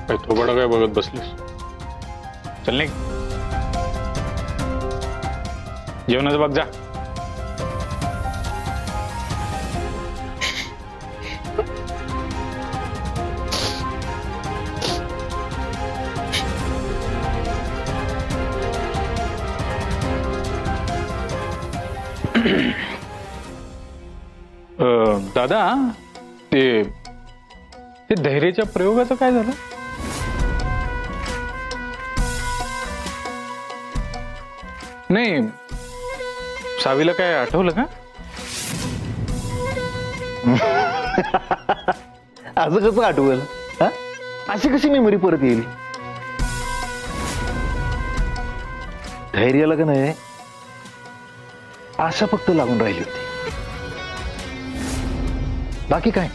काय थोबाडा काय बघत बसलीस? चल निघ, जेवणाचं बघ जा. दादा, ते धैर्याच्या प्रयोगाचं काय झालं? नाही, सावीला काय आठवलं का? असं कसं आठवल? अशी कशी मेमरी परत येईल? धैर्याला का नाही आशा फक्त लागून राहिली होती, बाकी काय.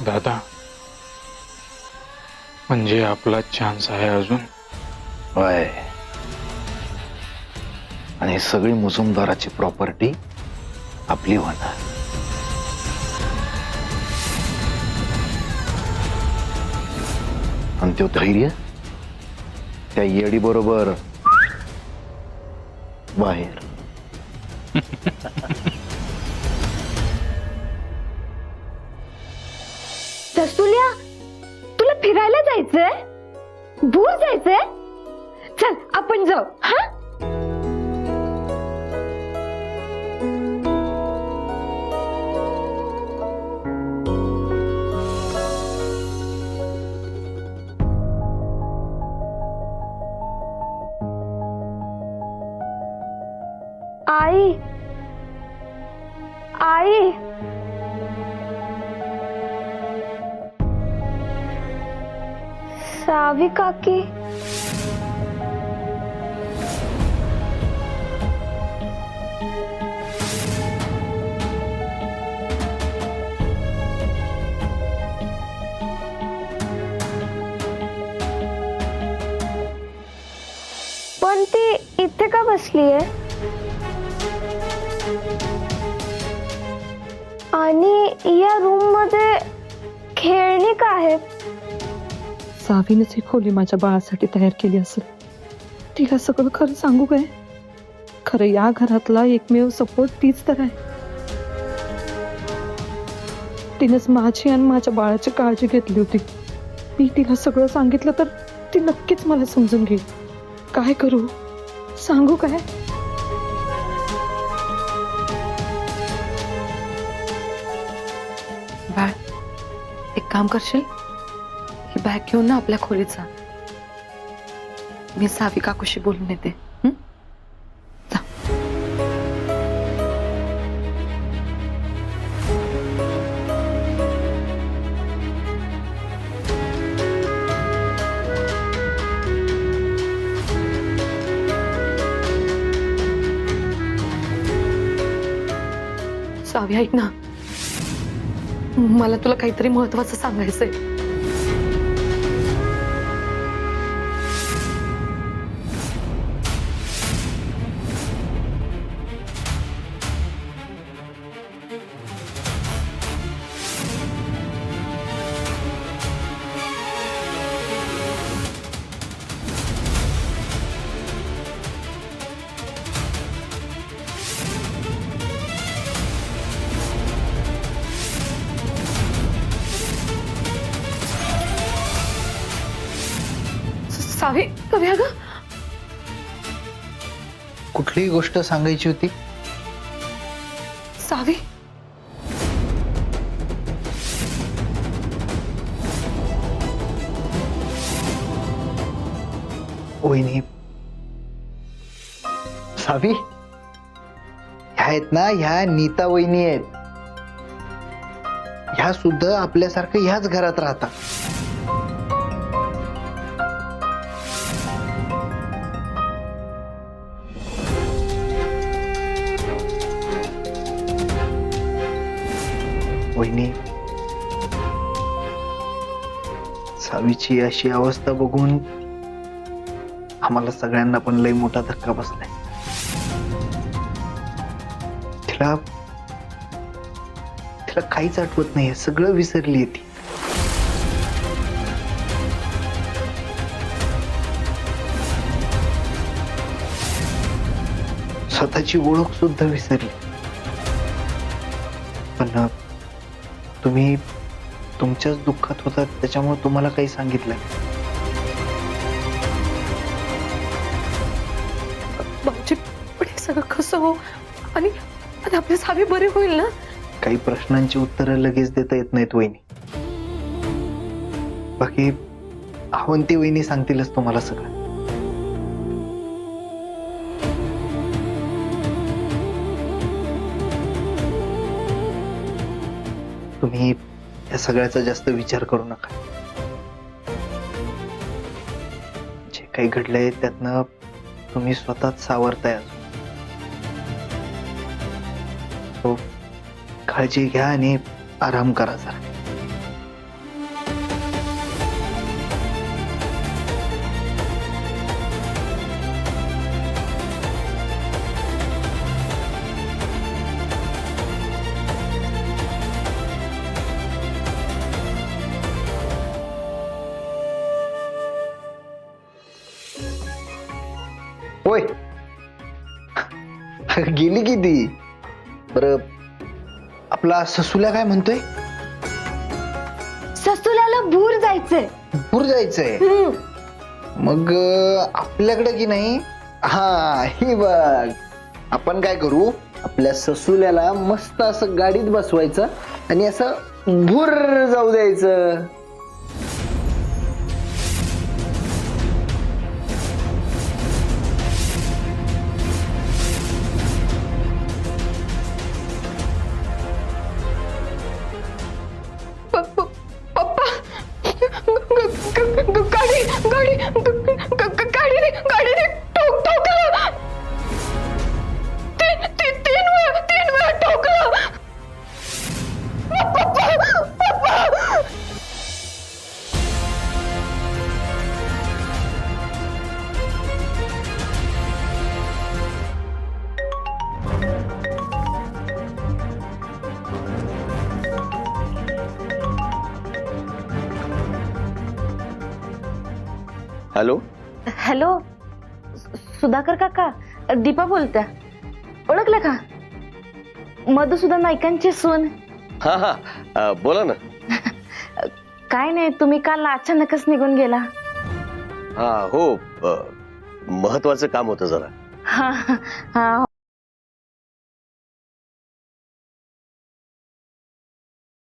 दादा, म्हणजे आपला चान्स आहे अजून. होय, आणि सगळी मुजुमदाराची प्रॉपर्टी आपली होणार. आणि तो धैर्य त्या येडी बरोबर बाहेर. रसुल्या, तुला फिरायला जायचंय? दूर जायचंय? चल आपण जाऊ. हा, आई आई सावी काकी, पण ती इथे का बसलीये? आणि या रूम मध्ये खेळणी का आहेत? सावीनेच ही खोली माझ्या बाळासाठी तयार केली असेल. तिला सगळं खरं सांगू काय? खरं या घरातला एकमेव सपोर्ट तीच तर आहे. तिनेच माझी आणि माझ्या बाळाची काळजी घेतली होती. मी तिला सगळं सांगितलं तर ती नक्कीच मला समजून घेईल. काय करू, सांगू काय? बाळ, एक काम करशील? ही बॅग घेऊन ना आपल्या खोलीत जा. मी सावी काकूशी बोलून येते. जा. सावी, ऐक ना, मला तुला काहीतरी महत्वाचं सांगायचंय. सावी, कवी अगं, कुठली गोष्ट सांगायची होती? सावी, वहिनी, सावी, ह्या आहेत ना, ह्या नीता वहिनी आहेत. ह्या सुद्धा आपल्यासारखं ह्याच घरात राहतात. वहिनी, सावीची अशी अवस्था बघून आम्हाला सगळ्यांना पण लई मोठा धक्का बसलाय. तिला तिला काहीच आठवत नाहीये, सगळं विसरलीये ती. स्वतःची ओळख सुद्धा विसरली. पण तुम्ही तुमच्याच दुःखात होतात त्याच्यामुळे तुम्हाला काही सांगितलं. भाऊजी पण हे सगळं कसं हो? आणि आणि आपले सावे बरे होईल ना? काही प्रश्नांची उत्तरं लगेच देता येत नाहीत वहिनी. बाकी अवंती वहिनी सांगतीलच तुम्हाला सगळं. तुम्ही या सगळ्याचा जास्त विचार करू नका. जे काही घडलंय त्यातनं तुम्ही स्वतःच सावरताय अजून. So, काळजी घ्या आणि आराम करा जरा. होय गेली की ती. बरं आपला ससुला काय म्हणतोय? ससुल्याला भूर जायचंय. भूर जायचंय. मग आपल्याकडे की नाही, हा हे बघ, आपण काय करू, आपल्या ससुल्याला मस्त असं गाडीत बसवायचं आणि असं भूर जाऊ द्यायचं. पप्पा गाडीने ठोकलं. तीन वेळा ठोकलं. हॅलो हॅलो, सुधाकर काका, दीपा बोलत्या. ओळखलं का? मधुसूदन नाईकांची सून. हा हा बोला ना. काय नाही, तुम्ही काल अचानकच निघून गेला. हा हो महत्वाचं काम होतं जरा. हा हा